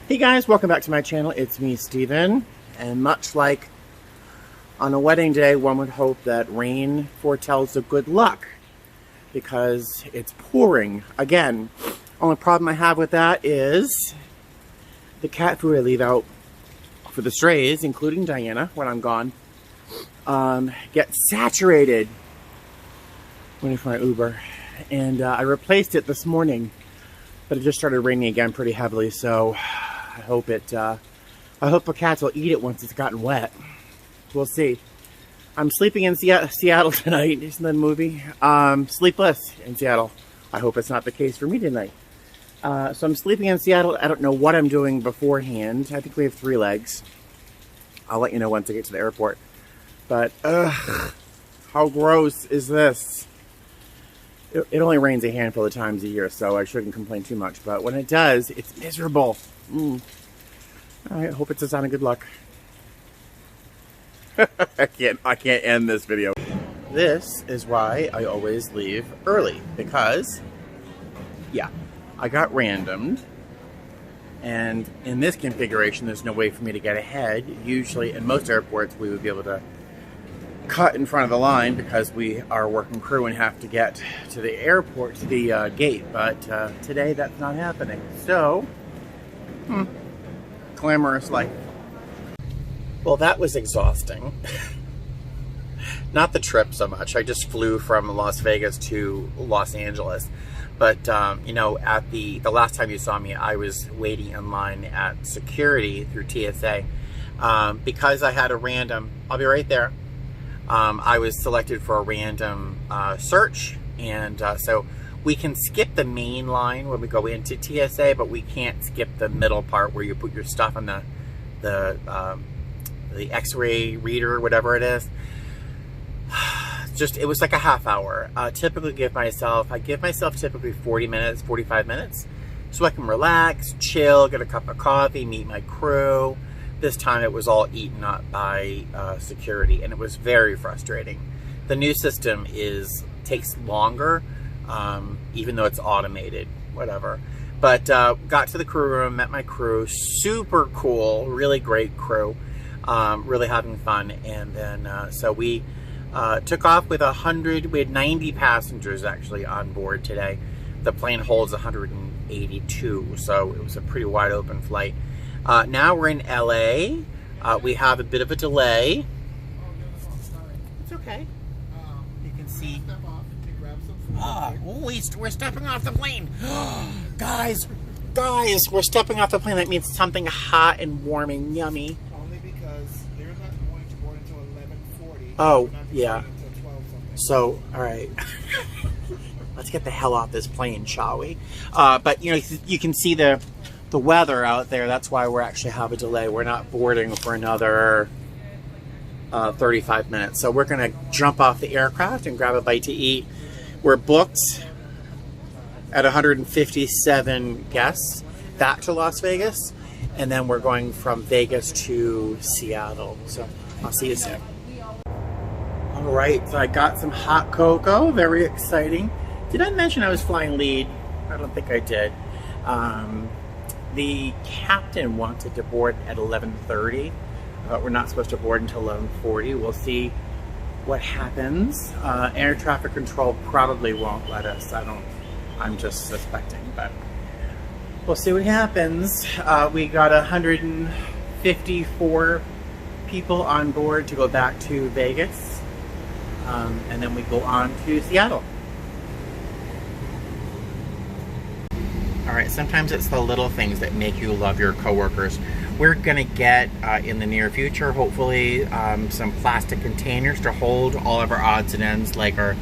Hey guys, welcome back to my channel. It's me, Steven, and much like on a wedding day, one would hope that rain foretells of good luck because it's pouring again. Only problem I have with that is the cat food I leave out for the strays, including Diana when I'm gone, gets saturated waiting for my Uber, and I replaced it this morning, but it just started raining again pretty heavily, so I hope the cats will eat it once it's gotten wet. We'll see. I'm sleeping in Seattle tonight. Isn't that a movie? Sleepless in Seattle. I hope it's not the case for me tonight. So I'm sleeping in Seattle. I don't know what I'm doing beforehand. I think we have 3 legs. I'll let you know once I get to the airport. But, how gross is this? It only rains a handful of times a year, so I shouldn't complain too much. But when it does, it's miserable. I hope it's a sign of good luck. I can't end this video. This is why I always leave early, because, yeah, I got randomed. And in this configuration, there's no way for me to get ahead. Usually, in most airports, we would be able to cut in front of the line because we are working crew and have to get to the airport, to the gate. But today, that's not happening. So, glamorous life. Well, that was exhausting. Not the trip so much. I just flew from Las Vegas to Los Angeles. But, you know, at the last time you saw me, I was waiting in line at security through TSA. Because I had a random, I'll be right there. I was selected for a random search. And so we can skip the main line when we go into TSA, but we can't skip the middle part where you put your stuff on the X-ray reader or whatever it is. It was like a half hour. Typically I give myself typically 40 minutes, 45 minutes, so I can relax, chill, get a cup of coffee, meet my crew. This time it was all eaten up by security, and it was very frustrating. The new system takes longer, even though it's automated, whatever. But got to the crew room, met my crew, super cool, really great crew, really having fun. And then so we took off with we had 90 passengers actually on board today. The plane holds 182, so it was a pretty wide open flight. Now we're in LA. We have a bit of a delay. It's okay. You can see. We're stepping off the plane. Guys, we're stepping off the plane. That means something hot and warm and yummy. Only because they're not going to board until 11:40. Oh, yeah. So, all right. Let's get the hell off this plane, shall we? But, you know, you can see the weather out there. That's why we actually have a delay. We're not boarding for another 35 minutes. So we're going to jump off the aircraft and grab a bite to eat. We're booked at 157 guests back to Las Vegas, and then we're going from Vegas to Seattle. So I'll see you soon. All right, so I got some hot cocoa. Very exciting. Did I mention I was flying lead? I don't think I did. The captain wanted to board at 11:30. We're not supposed to board until 11:40. We'll see what happens. Air traffic control probably won't let us. I'm just suspecting, but we'll see what happens. We got 154 people on board to go back to Vegas, and then we go on to Seattle. All right, sometimes it's the little things that make you love your coworkers. We're gonna get, in the near future, hopefully, some plastic containers to hold all of our odds and ends, like our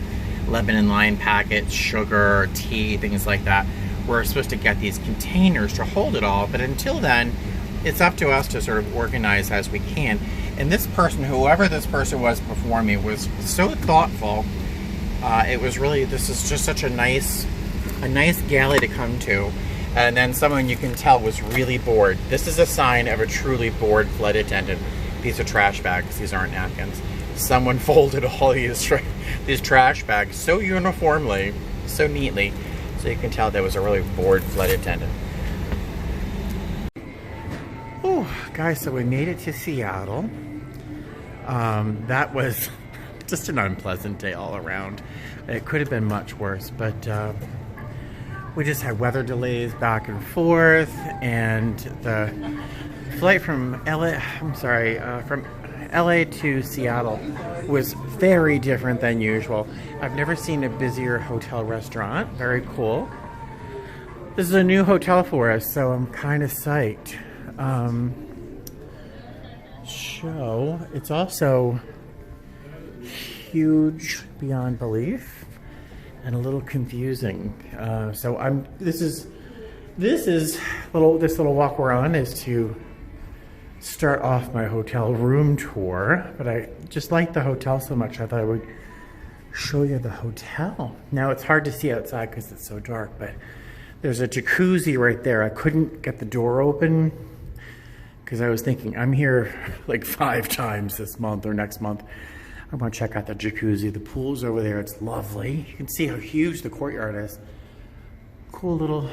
lemon and lime packets, sugar, tea, things like that. We're supposed to get these containers to hold it all, but until then, it's up to us to sort of organize as we can. And this person, whoever this person was before me, was so thoughtful. It was really, this is just such a nice galley to come to. And then someone you can tell was really bored. This is a sign of a truly bored flight attendant. These are trash bags, these aren't napkins. Someone folded all these trash bags so uniformly, so neatly, so you can tell there was a really bored flight attendant. Oh, guys, so we made it to Seattle. That was just an unpleasant day all around. It could have been much worse, but we just had weather delays back and forth, and the flight from from LA to Seattle was very different than usual. I've never seen a busier hotel restaurant. Very cool. This is a new hotel for us, so I'm kind of psyched. It's also huge beyond belief and a little confusing. This little walk we're on is to start off my hotel room tour, but I just like the hotel so much I thought I would show you the hotel. Now it's hard to see outside because it's so dark, but there's a jacuzzi right there. I couldn't get the door open because I was thinking I'm here like 5 times this month or next month. I want to check out the jacuzzi. The pool's over there. It's lovely. You can see how huge the courtyard is. Cool little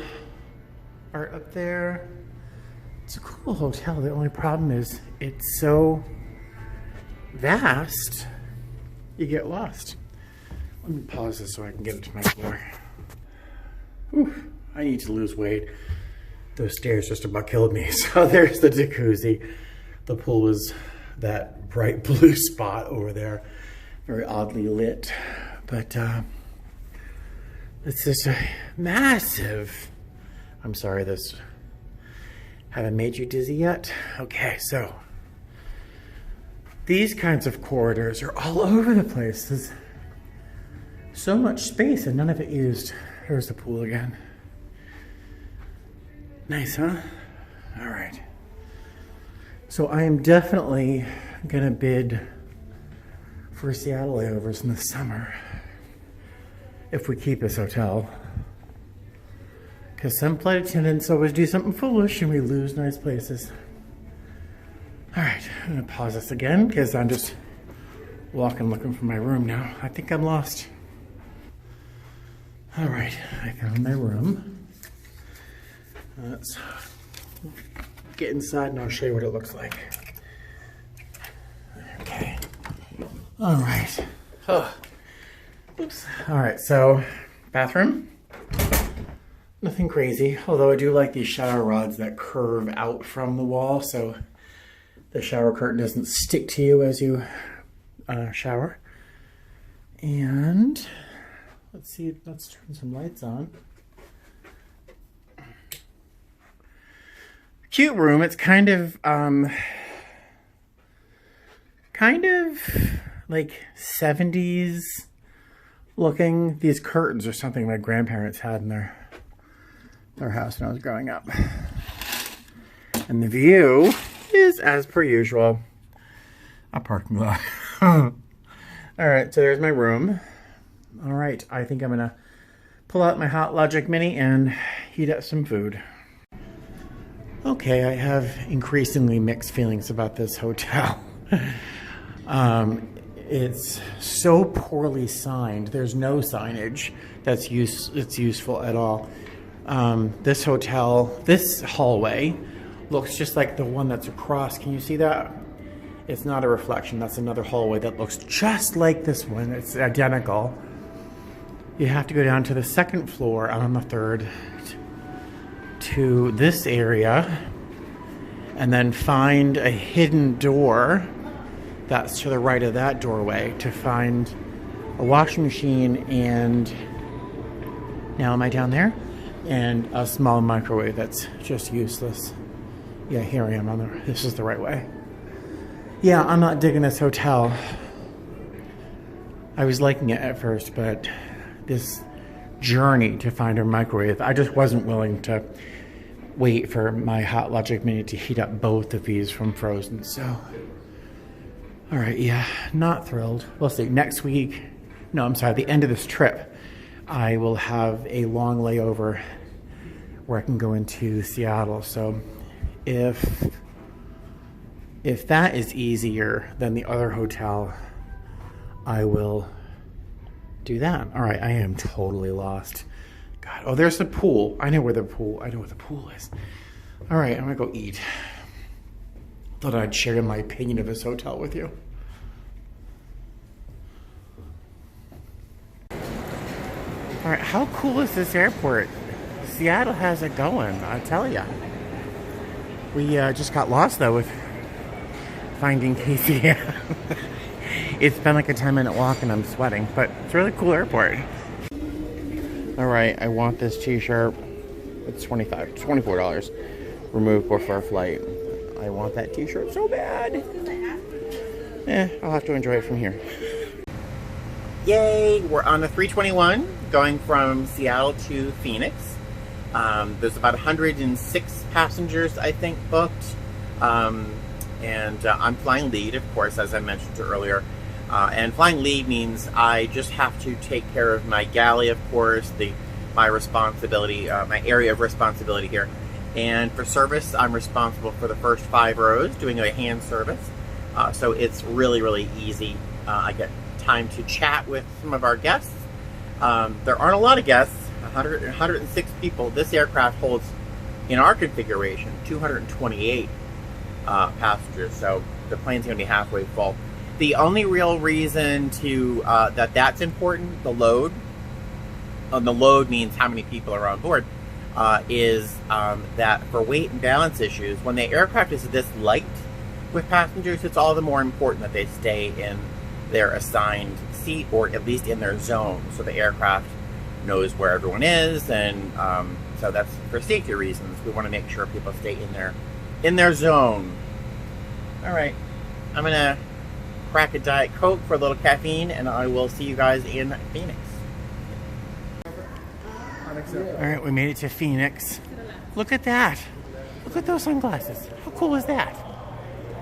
art up there. It's a cool hotel. The only problem is it's so vast, you get lost. Let me pause this so I can get it to my floor. Whew, I need to lose weight. Those stairs just about killed me. So there's the jacuzzi. The pool is that bright blue spot over there. Very oddly lit. But it's just a massive... I'm sorry, this... Haven't made you dizzy yet? Okay, so these kinds of corridors are all over the place. There's so much space and none of it used. Here's the pool again. Nice, huh? All right. So I am definitely gonna bid for Seattle layovers in the summer if we keep this hotel. Because some flight attendants always do something foolish and we lose nice places. All right, I'm gonna pause this again because I'm just walking looking for my room now. I think I'm lost. All right, I found my room. Let's get inside and I'll show you what it looks like. Okay. All right. Oh. Oops. All right, so bathroom. Nothing crazy, although I do like these shower rods that curve out from the wall so the shower curtain doesn't stick to you as you shower. And let's turn some lights on. Cute room. It's kind of like 70s looking. These curtains are something my grandparents had in their house when I was growing up. And the view is, as per usual, a parking lot. All right, so there's my room. All right, I think I'm gonna pull out my Hot Logic Mini and heat up some food. Okay, I have increasingly mixed feelings about this hotel. It's so poorly signed. There's no signage that's useful at all. This hotel, this hallway looks just like the one that's across. Can you see that? It's not a reflection. That's another hallway that looks just like this one. It's identical. You have to go down to the second floor on the third to this area and then find a hidden door that's to the right of that doorway to find a washing machine and now am I down there? And a small microwave that's just useless. Yeah, here I am. This is the right way. Yeah, I'm not digging this hotel. I was liking it at first, but this journey to find a microwave, I just wasn't willing to wait for my Hot Logic Mini to heat up both of these from frozen. So, all right, yeah, not thrilled. We'll see. Next week, no, I'm sorry, the end of this trip, I will have a long layover where I can go into Seattle. So if that is easier than the other hotel, I will do that. All right, I am totally lost. God, oh, there's the pool. I know where the pool is. All right, I'm gonna go eat. Thought I'd share my opinion of this hotel with you. All right, how cool is this airport? Seattle has it going, I tell ya. We just got lost though with finding Casey. It's been like a 10-minute walk and I'm sweating, but it's a really cool airport. All right, I want this t-shirt. It's $24. Removed before flight. I want that t-shirt so bad. I'll have to enjoy it from here. Yay, we're on the 321 going from Seattle to Phoenix. There's about 106 passengers, I think, booked. And I'm flying lead, of course, as I mentioned earlier. And flying lead means I just have to take care of my galley, of course, my responsibility, my area of responsibility here. And for service, I'm responsible for the first 5 rows, doing a hand service. So it's really, really easy. I get time to chat with some of our guests. There aren't a lot of guests, 106 people. This aircraft holds, in our configuration, 228 passengers. So the plane's going to be halfway full. The only real reason to that's important, the load. The load means how many people are on board. Is that for weight and balance issues, when the aircraft is this light with passengers, it's all the more important that they stay in their assigned seat, or at least in their zone, so the aircraft knows where everyone is. And so that's for safety reasons. We want to make sure people stay in their zone. All right, I'm gonna crack a Diet Coke for a little caffeine, and I will see you guys in Phoenix. All right, we made it to Phoenix. Look at that. Look at those sunglasses. How cool is that?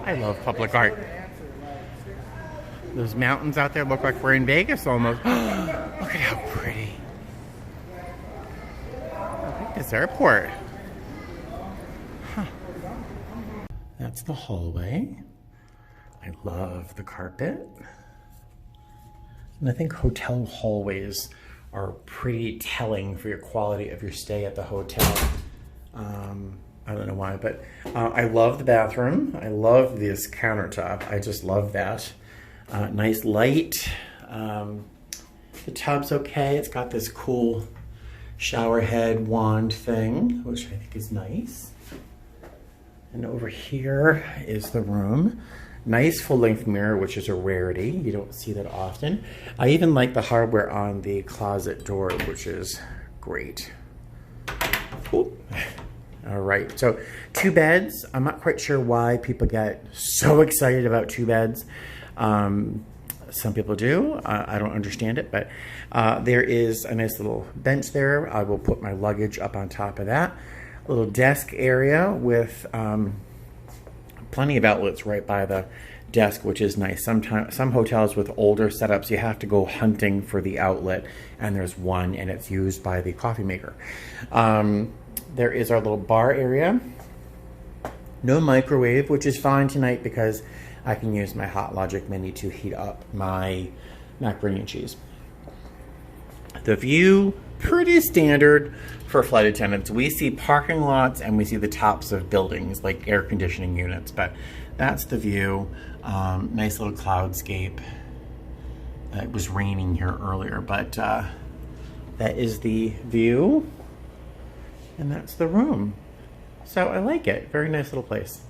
I love public art. Those mountains out there look like we're in Vegas almost. Look at how pretty. I like this airport. Huh. That's the hallway. I love the carpet. And I think hotel hallways are pretty telling for your quality of your stay at the hotel. I don't know why, but I love the bathroom. I love this countertop. I just love that. Nice light. The tub's okay. It's got this cool shower head wand thing, which I think is nice. And over here is the room. Nice full-length mirror, which is a rarity. You don't see that often. I even like the hardware on the closet door, which is great. Ooh. All right, so 2 beds. I'm not quite sure why people get so excited about 2 beds. Some people do. I don't understand it, but there is a nice little bench there. I will put my luggage up on top of that. A little desk area with plenty of outlets right by the desk, which is nice. Sometimes some hotels with older setups, you have to go hunting for the outlet, and there's one, and it's used by the coffee maker. There is our little bar area. No microwave, which is fine tonight because I can use my Hot Logic Mini to heat up my macaroni and cheese. The view, pretty standard for flight attendants. We see parking lots and we see the tops of buildings like air conditioning units, but that's the view. Nice little cloudscape. It was raining here earlier, but that is the view. And that's the room. So I like it. Very nice little place.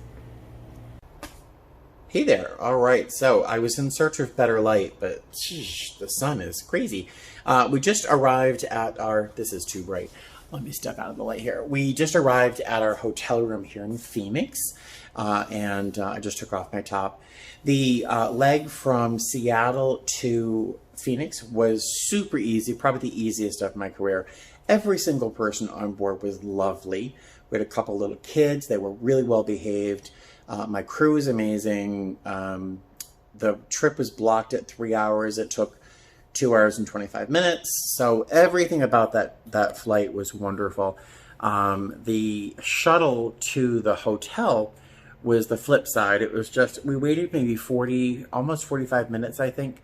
Hey there. All right. So I was in search of better light, but sheesh, the sun is crazy. We just arrived at our, this is too bright. Let me step out of the light here. We just arrived at our hotel room here in Phoenix. And I just took off my top. The leg from Seattle to Phoenix was super easy, probably the easiest of my career. Every single person on board was lovely. We had a couple little kids. They were really well behaved. My crew is amazing. The trip was blocked at 3 hours. It took 2 hours and 25 minutes. So everything about that flight was wonderful. The shuttle to the hotel was the flip side. It was just, we waited maybe almost 45 minutes, I think,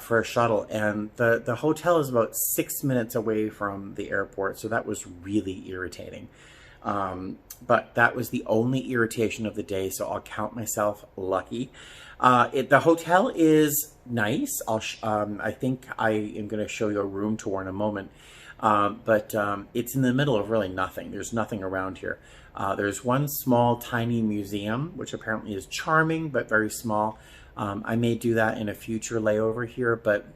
for a shuttle. And the hotel is about 6 minutes away from the airport. So that was really irritating. but that was the only irritation of the day, so I'll count myself lucky. The hotel is nice. I think I am going to show you a room tour in a moment, but it's in the middle of really nothing. There's nothing around here. There's one small, tiny museum, which apparently is charming, but very small. I may do that in a future layover here, but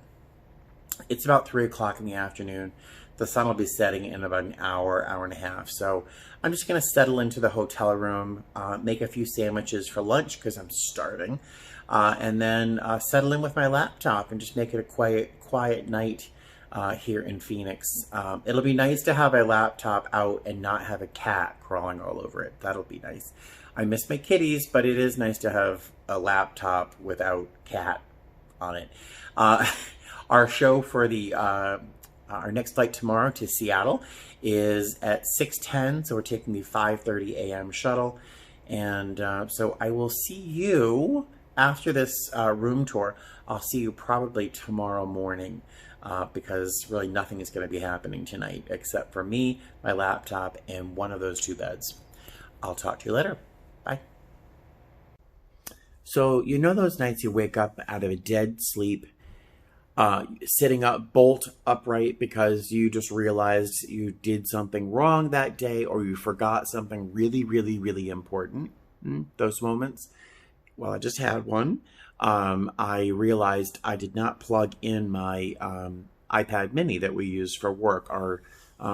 it's about 3 o'clock in the afternoon. The sun will be setting in about an hour, hour and a half. So I'm just going to settle into the hotel room, make a few sandwiches for lunch because I'm starving, and then settle in with my laptop and just make it a quiet night here in Phoenix. It'll be nice to have a laptop out and not have a cat crawling all over it. That'll be nice. I miss my kitties, but it is nice to have a laptop without cat on it. Our show for the our next flight tomorrow to Seattle is at 6:10, so we're taking the 5:30 a.m. shuttle. And so I will see you after this room tour. I'll see you probably tomorrow morning because really nothing is going to be happening tonight except for me, my laptop, and one of those 2 beds. I'll talk to you later. Bye. So you know those nights you wake up out of a dead sleep, sitting up bolt upright because you just realized you did something wrong that day or you forgot something really, really, really important. Those moments. Well, I just had one. I realized I did not plug in my iPad mini that we use for work, our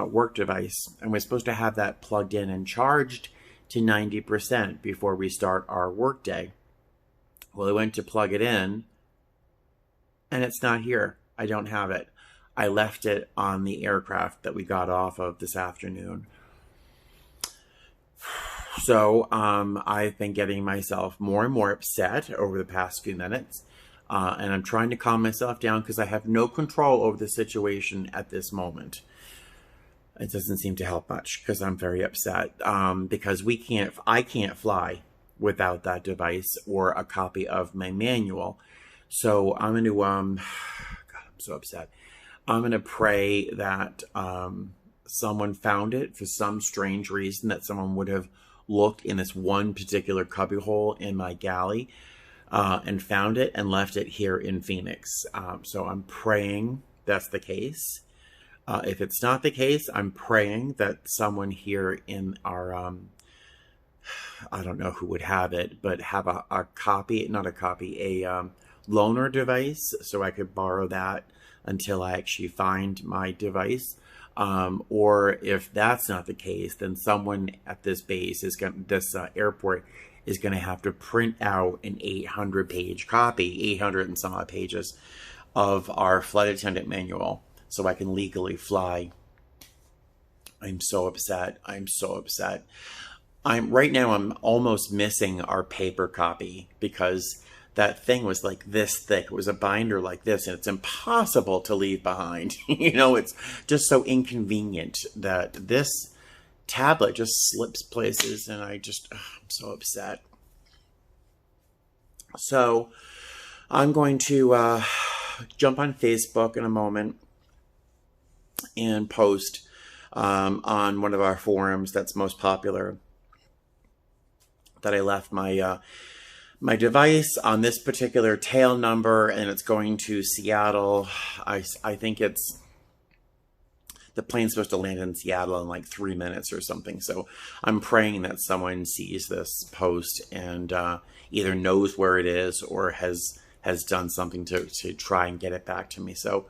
work device. And we're supposed to have that plugged in and charged to 90% before we start our work day. Well, I went to plug it in, and it's not here. I don't have it. I left it on the aircraft that we got off of this afternoon. So I've been getting myself more and more upset over the past few minutes. And I'm trying to calm myself down because I have no control over the situation at this moment. It doesn't seem to help much because I'm very upset because I can't fly without that device or a copy of my manual. So I'm going to, God, I'm so upset. I'm going to pray that someone found it for some strange reason, that someone would have looked in this one particular cubbyhole in my galley and found it and left it here in Phoenix. So I'm praying that's the case. If it's not the case, I'm praying that someone here in our, I don't know who would have it, but have a copy, not a copy, a loaner device so I could borrow that until I actually find my device. Or if that's not the case, then someone at this base is going, this airport is going to have to print out an 800-page copy, 800 and some odd pages of our flight attendant manual so I can legally fly. I'm so upset. I'm so upset. Right now I'm almost missing our paper copy because that thing was like this thick. It was a binder like this, and it's impossible to leave behind. You know, it's just so inconvenient that this tablet just slips places, and I'm so upset. So I'm going to jump on Facebook in a moment and post on one of our forums that's most popular that I left my my device on this particular tail number, and it's going to Seattle. I think the plane's supposed to land in Seattle in like 3 minutes or something. So I'm praying that someone sees this post and either knows where it is or has done something to try and get it back to me. So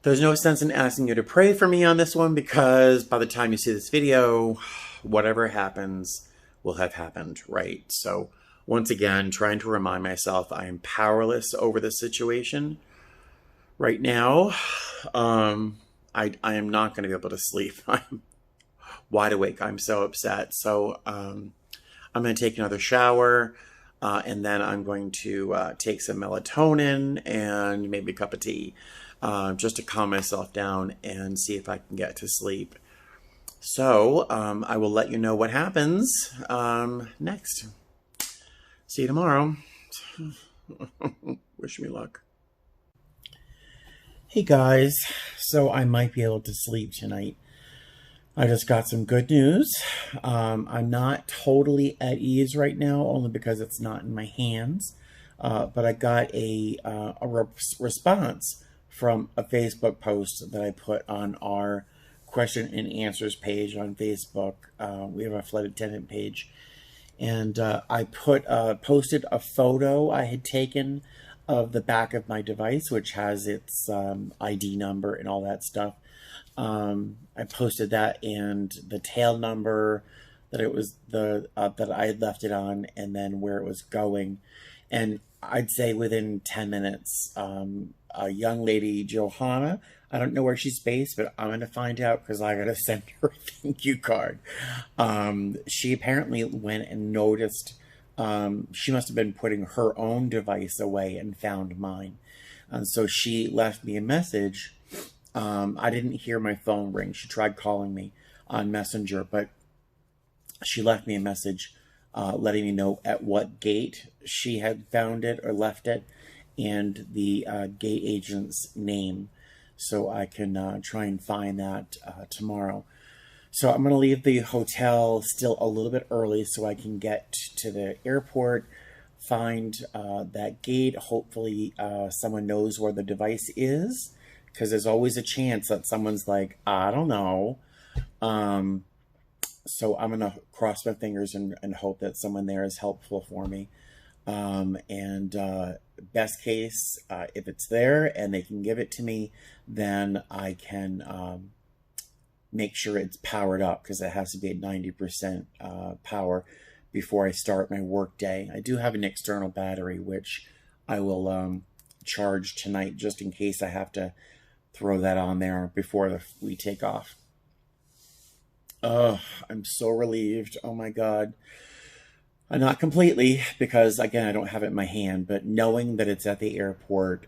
there's no sense in asking you to pray for me on this one, because by the time you see this video, whatever happens will have happened, right? So once again, trying to remind myself I am powerless over this situation right now. I am not going to be able to sleep. I'm wide awake. I'm so upset. So I'm going to take another shower, and then I'm going to take some melatonin and maybe a cup of tea just to calm myself down and see if I can get to sleep. So I will let you know what happens next. See you tomorrow. Wish me luck. Hey guys, so I might be able to sleep tonight. I just got some good news. I'm not totally at ease right now, only because it's not in my hands. But I got a response from a Facebook post that I put on our question and answers page on Facebook. We have a flight attendant page, and I posted a photo I had taken of the back of my device, which has its ID number and all that stuff. I posted that and the tail number that it was that I had left it on, and then where it was going. And I'd say within 10 minutes, a young lady, Johanna, I don't know where she's based, but I'm going to find out because I got to send her a thank you card. She apparently went and noticed, she must have been putting her own device away and found mine. And so she left me a message. I didn't hear my phone ring. She tried calling me on Messenger, but she left me a message letting me know at what gate she had found it or left it, and the gate agent's name, so I can try and find that tomorrow. So I'm going to leave the hotel still a little bit early so I can get to the airport, find that gate. Hopefully someone knows where the device is, because there's always a chance that someone's like, I don't know. So I'm going to cross my fingers and hope that someone there is helpful for me. Best case, if it's there and they can give it to me, then I can make sure it's powered up, because it has to be at 90% power before I start my work day. I do have an external battery, which I will charge tonight just in case I have to throw that on there before we take off. Oh, I'm so relieved. Oh my God. Not completely, because again, I don't have it in my hand, but knowing that it's at the airport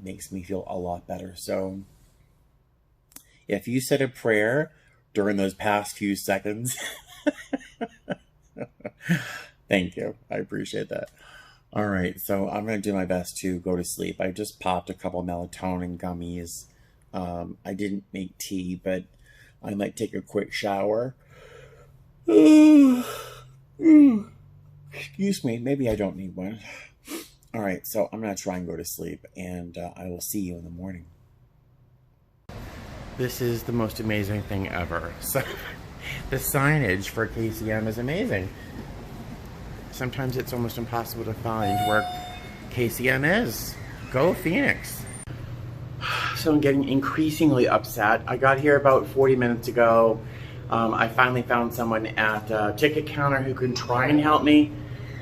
makes me feel a lot better. So if you said a prayer during those past few seconds, thank you. I appreciate that. All right, so I'm going to do my best to go to sleep. I just popped a couple melatonin gummies. I didn't make tea, but I might take a quick shower. Excuse me, maybe I don't need one. All right, so I'm going to try and go to sleep, and I will see you in the morning. This is the most amazing thing ever. So the signage for KCM is amazing. Sometimes it's almost impossible to find where KCM is. Go Phoenix. So I'm getting increasingly upset. I got here about 40 minutes ago. I finally found someone at a ticket counter who can try and help me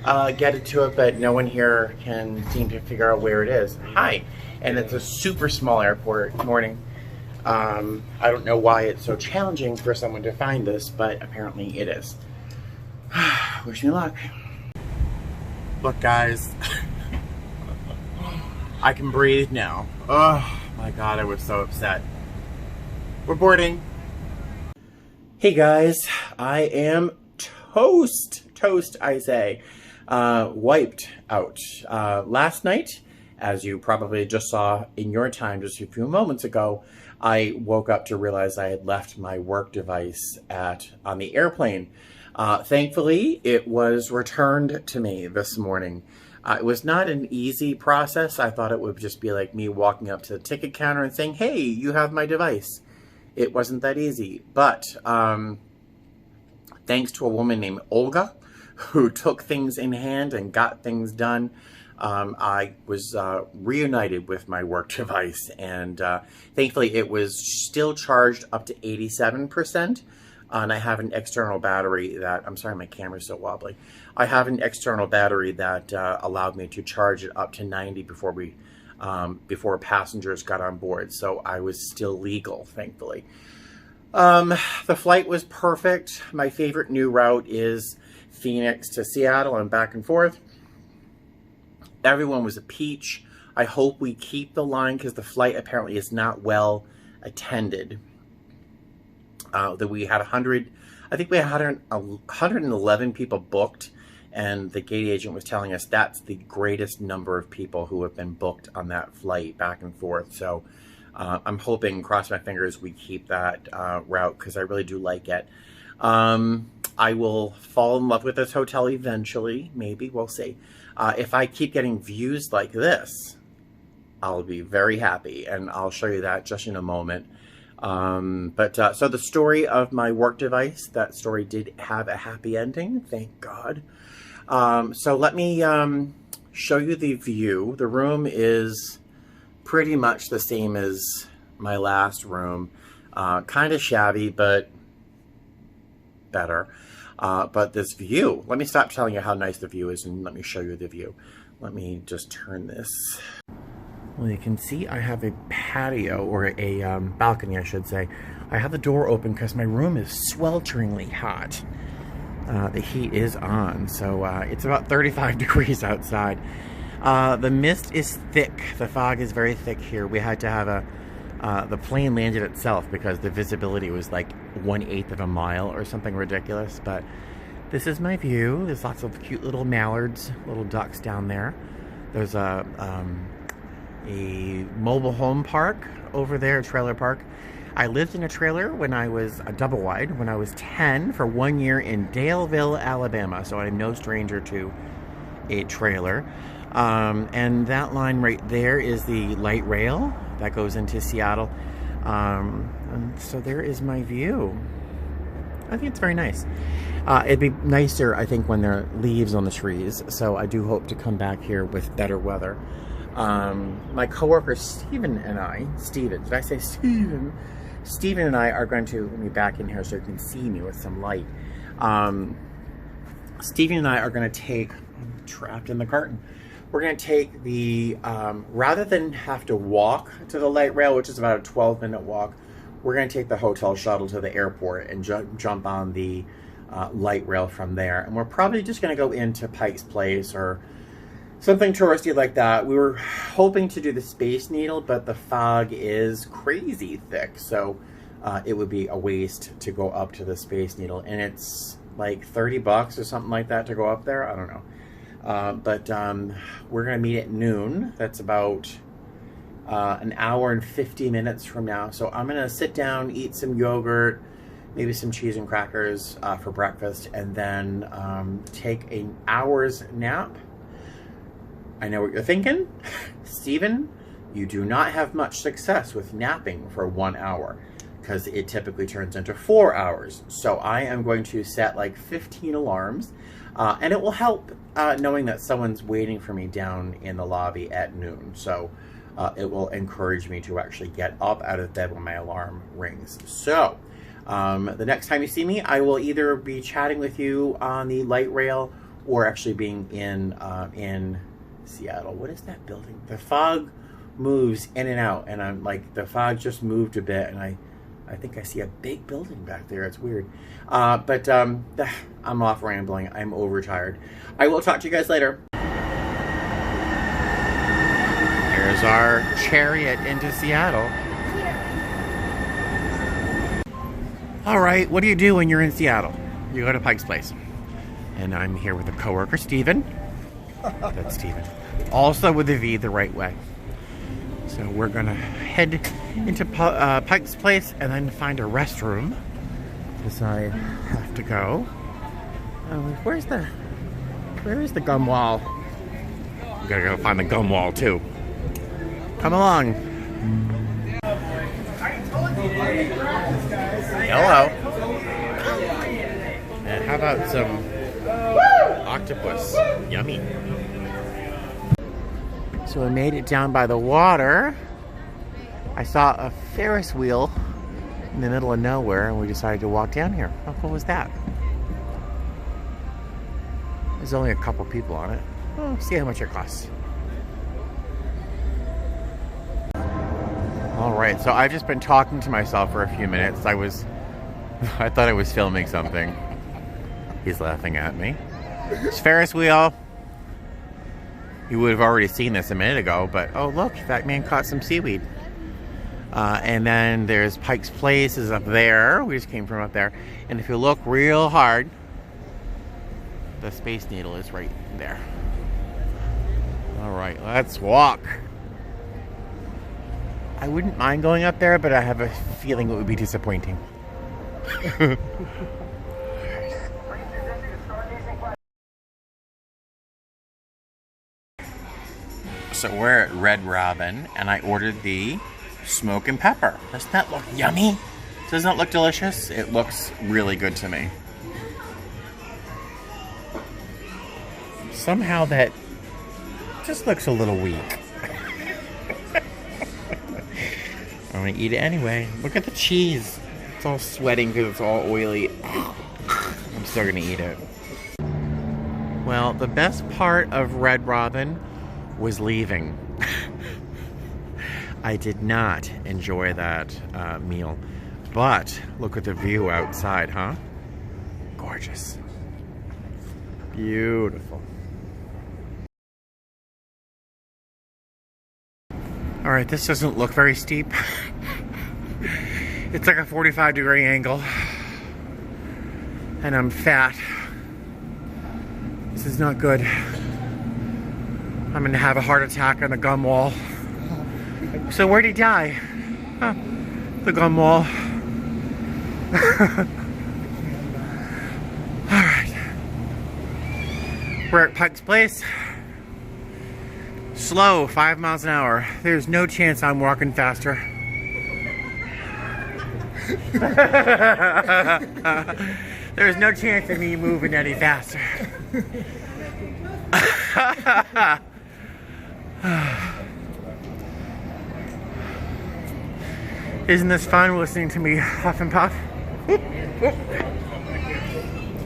get it to it, but no one here can seem to figure out where it is. Hi, and it's a super small airport. Morning. I don't know why it's so challenging for someone to find this, but apparently it is. Wish me luck. Look, guys, I can breathe now. Oh my God, I was so upset. We're boarding. Hey guys, I am toast, I say, wiped out. Last night, as you probably just saw in your time just a few moments ago, I woke up to realize I had left my work device on the airplane. Thankfully, it was returned to me this morning. It was not an easy process. I thought it would just be like me walking up to the ticket counter and saying, hey, you have my device. It wasn't that easy, but thanks to a woman named Olga, who took things in hand and got things done, I was reunited with my work device, and thankfully it was still charged up to 87%, and I have an external battery that, I'm sorry, my camera's so wobbly. I have an external battery that allowed me to charge it up to 90 before passengers got on board, so I was still legal, thankfully. The flight was perfect. My favorite new route is Phoenix to Seattle and back and forth. Everyone was a peach. I hope we keep the line because the flight apparently is not well attended. That we had 111 people booked, and the gate agent was telling us that's the greatest number of people who have been booked on that flight back and forth. So I'm hoping, cross my fingers, we keep that route because I really do like it. I will fall in love with this hotel eventually, maybe, we'll see. If I keep getting views like this, I'll be very happy, and I'll show you that just in a moment. So the story of my work device, that story did have a happy ending, thank God. So let me show you the view. The room is pretty much the same as my last room. Kind of shabby, but better. But this view, let me stop telling you how nice the view is and let me show you the view. Let me just turn this. Well, you can see I have a patio, or a balcony, I should say. I have the door open because my room is swelteringly hot. The heat is on, so it's about 35 degrees outside. The mist is thick. The fog is very thick here. We had to have the plane landed itself because the visibility was like 1/8 of a mile or something ridiculous. But this is my view. There's lots of cute little mallards, little ducks down there. There's a mobile home park over there, a trailer park. I lived in a trailer when I was a double wide when I was 10 for 1 year in Daleville, Alabama. So I'm no stranger to a trailer. And that line right there is the light rail that goes into Seattle. And so there is my view. I think it's very nice. It'd be nicer, I think, when there are leaves on the trees. So I do hope to come back here with better weather. My coworker Steven and I, Steven, did I say Steven? Steven and I are going to, let me back in here so you can see me with some light. Steven and I are going to take, I'm trapped in the curtain. We're going to take the, rather than have to walk to the light rail, which is about a 12-minute walk, we're going to take the hotel shuttle to the airport and jump on the light rail from there. And we're probably just going to go into Pike's Place or something touristy like that. We were hoping to do the Space Needle, but the fog is crazy thick, so it would be a waste to go up to the Space Needle. And it's like 30 bucks or something like that to go up there. I don't know. But we're going to meet at noon. That's about an hour and 50 minutes from now. So I'm going to sit down, eat some yogurt, maybe some cheese and crackers for breakfast, and then take an hour's nap. I know what you're thinking. Steven, you do not have much success with napping for 1 hour because it typically turns into 4 hours. So I am going to set like 15 alarms and it will help knowing that someone's waiting for me down in the lobby at noon. So it will encourage me to actually get up out of bed when my alarm rings. So the next time you see me, I will either be chatting with you on the light rail or actually being in Seattle. What is that building? The fog moves in and out, and I'm like, the fog just moved a bit, and I think I see a big building back there. It's weird. But I'm off rambling. I'm overtired. I will talk to you guys later. Here's our chariot into Seattle. All right, what do you do when you're in Seattle? You go to Pike's Place. And I'm here with a coworker, Steven. That's Steven. Also with a V the right way. So we're gonna head into Pike's Place and then find a restroom because I have to go. Where is the gum wall? We gotta go find the gum wall too. Come along. Hello. And how about some octopus? Yummy. So I made it down by the water. I saw a Ferris wheel in the middle of nowhere and we decided to walk down here. How cool was that? There's only a couple people on it. Oh, see how much it costs. Alright, so I've just been talking to myself for a few minutes. I thought I was filming something. He's laughing at me. It's Ferris wheel. You would have already seen this a minute ago, but oh look, that man caught some seaweed. And then there's Pike's Place is up there. We just came from up there. And if you look real hard, the Space Needle is right there. All right, let's walk. I wouldn't mind going up there, but I have a feeling it would be disappointing. So we're at Red Robin, and I ordered the smoke and pepper. Doesn't that look yummy? Doesn't that look delicious? It looks really good to me. Somehow that just looks a little weak. I'm gonna eat it anyway. Look at the cheese. It's all sweating because it's all oily. I'm still gonna eat it. Well, the best part of Red Robin was leaving. I did not enjoy that meal, but look at the view outside, huh? Gorgeous. Beautiful. All right, this doesn't look very steep. It's like a 45-degree angle, and I'm fat. This is not good. I'm gonna have a heart attack on the gum wall. So where'd he die? Huh, the gum wall. Alright. We're at Pike Place. Slow, 5 miles an hour. There's no chance I'm walking faster. There's no chance of me moving any faster. Isn't this fun listening to me huff and puff?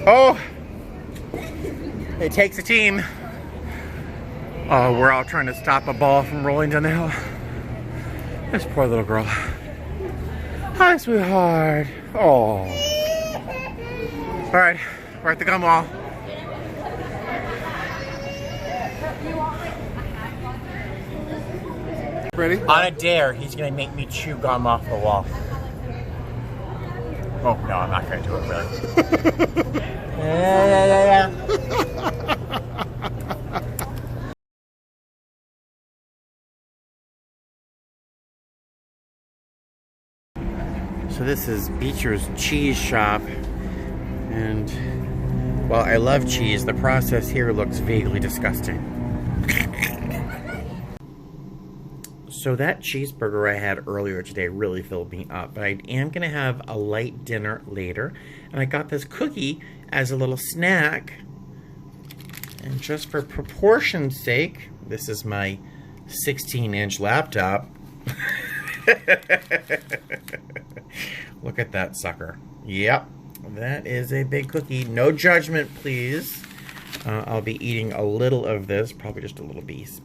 Oh, it takes a team. Oh, we're all trying to stop a ball from rolling down the hill. This poor little girl. Hi, sweetheart. Oh. All right, we're at the gum wall. Ready? On a dare, he's gonna make me chew gum off the wall. Oh no, I'm not gonna do it really. Yeah. So this is Beecher's Cheese Shop, and while I love cheese, the process here looks vaguely disgusting. So that cheeseburger I had earlier today really filled me up, but I am going to have a light dinner later, and I got this cookie as a little snack, and just for proportion's sake, this is my 16-inch laptop. Look at that sucker. Yep, that is a big cookie. No judgment, please. I'll be eating a little of this, probably just a little piece,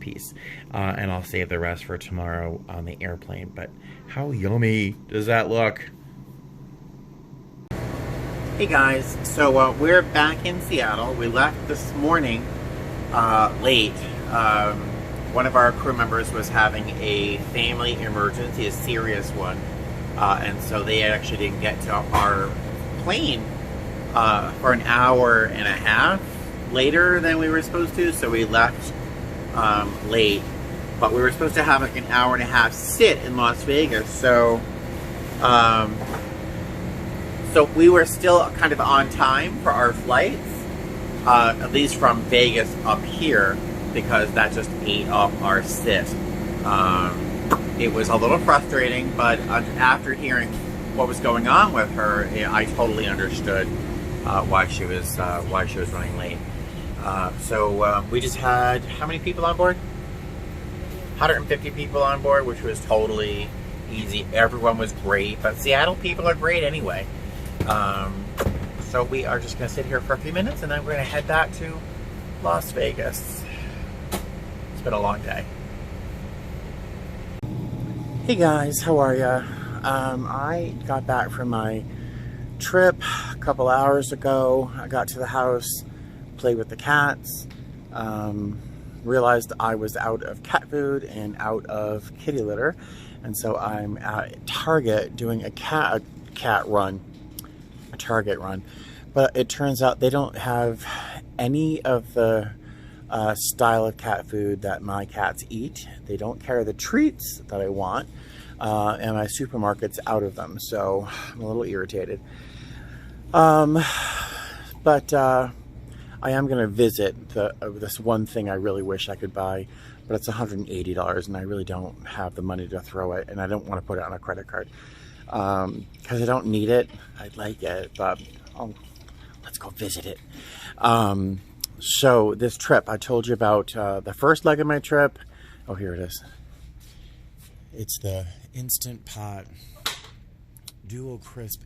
and I'll save the rest for tomorrow on the airplane. But how yummy does that look? Hey guys, so we're back in Seattle. We left this morning late. One of our crew members was having a family emergency, a serious one, and so they actually didn't get to our plane for an hour and a half later than we were supposed to, so we left late, but we were supposed to have like an hour and a half sit in Las Vegas, so so we were still kind of on time for our flights, at least from Vegas up here, because that just ate up our sit. It was a little frustrating, but after hearing what was going on with her, I totally understood why she was running late. So we just had, how many people on board? 150 people on board, which was totally easy. Everyone was great, but Seattle people are great anyway. So we are just going to sit here for a few minutes, and then we're going to head back to Las Vegas. It's been a long day. Hey guys, how are ya? I got back from my trip a couple hours ago. I got to the house, played with the cats, realized I was out of cat food and out of kitty litter, and so I'm at Target doing a Target run. But it turns out they don't have any of the style of cat food that my cats eat. They don't carry the treats that I want. and my supermarket's out of them, so I'm a little irritated. But I am going to visit this one thing I really wish I could buy, but it's $180, and I really don't have the money to throw it, and I don't want to put it on a credit card because I don't need it. I'd like it, but let's go visit it. So this trip, I told you about the first leg of my trip. Oh, here it is. It's the Instant Pot Dual Crisp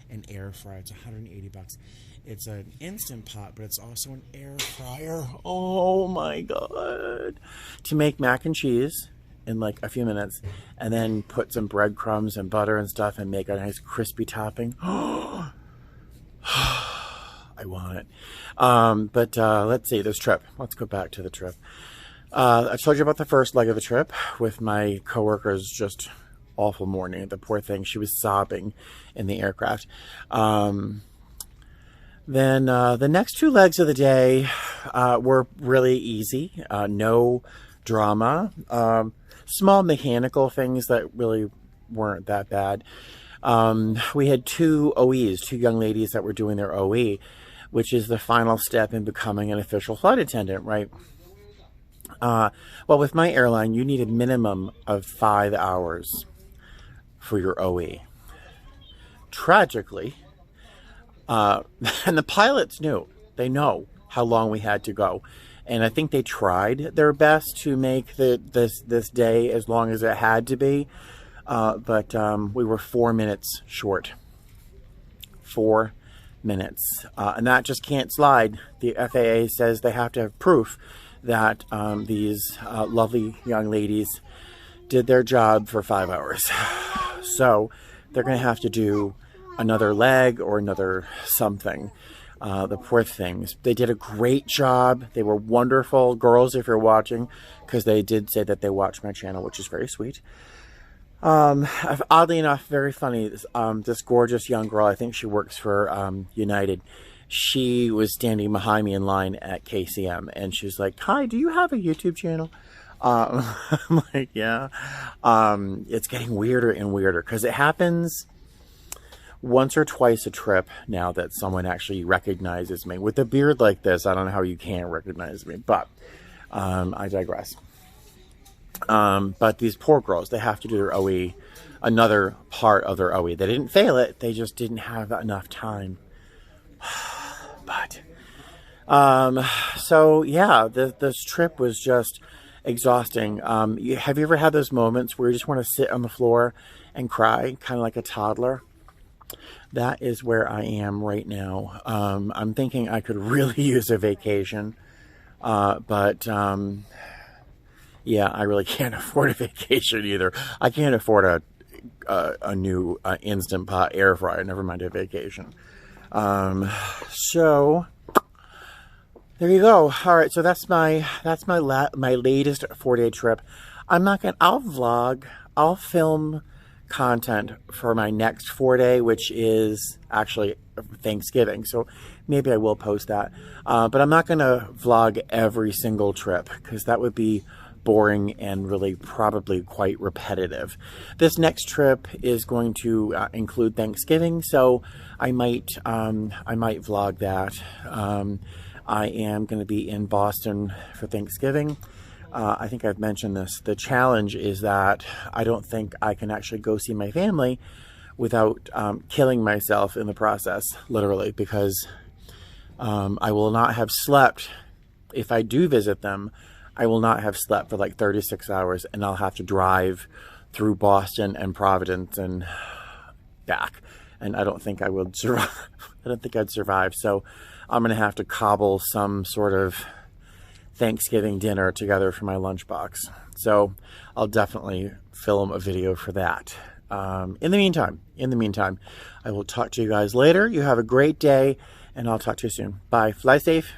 and Air Fryer. It's $180. It's an Instant Pot, but it's also an air fryer. Oh my God. To make mac and cheese in like a few minutes, and then put some breadcrumbs and butter and stuff and make a nice crispy topping. I want it. But let's see, this trip. Let's go back to the trip. I told you about the first leg of the trip with my coworker's just awful morning. The poor thing, she was sobbing in the aircraft. Then the next two legs of the day were really easy. No drama. Small mechanical things that really weren't that bad. We had two OEs, two young ladies that were doing their OE, which is the final step in becoming an official flight attendant, right? Well, with my airline, you need a minimum of 5 hours for your OE. Tragically, and the pilots knew. They know how long we had to go. And I think they tried their best to make this day as long as it had to be. But we were 4 minutes short. 4 minutes. And that just can't slide. The FAA says they have to have proof that these lovely young ladies did their job for 5 hours. So they're going to have to do another leg or another something. The poor things. They did a great job. They were wonderful. Girls, if you're watching, because they did say that they watch my channel, which is very sweet. Oddly enough, very funny. This gorgeous young girl, I think she works for United. She was standing behind me in line at KCM, and she's like, "Hi, do you have a YouTube channel?" I'm like, "Yeah." It's getting weirder and weirder because it happens once or twice a trip now that someone actually recognizes me. With a beard like this, I don't know how you can't recognize me, but I digress. But these poor girls, they have to do their OE, another part of their OE. They didn't fail it, they just didn't have enough time. But, so yeah, this trip was just exhausting. Have you ever had those moments where you just want to sit on the floor and cry, kind of like a toddler? That is where I am right now. I'm thinking I could really use a vacation. But yeah, I really can't afford a vacation either. I can't afford a new Instant Pot air fryer, never mind a vacation. So there you go. All right, so that's my latest 4-day trip. I'll vlog, I'll film content for my next 4-day, which is actually Thanksgiving, so maybe I will post that, but I'm not going to vlog every single trip because that would be boring and really probably quite repetitive. This next trip is going to include Thanksgiving, so I might vlog that. I am going to be in Boston for Thanksgiving. I think I've mentioned this. The challenge is that I don't think I can actually go see my family without killing myself in the process, literally, because I will not have slept. If I do visit them, I will not have slept for like 36 hours, and I'll have to drive through Boston and Providence and back. And I don't think I would survive. I don't think I'd survive. So I'm going to have to cobble some sort of Thanksgiving dinner together for my lunchbox. So I'll definitely film a video for that. In the meantime, I will talk to you guys later. You have a great day, and I'll talk to you soon. Bye. Fly safe.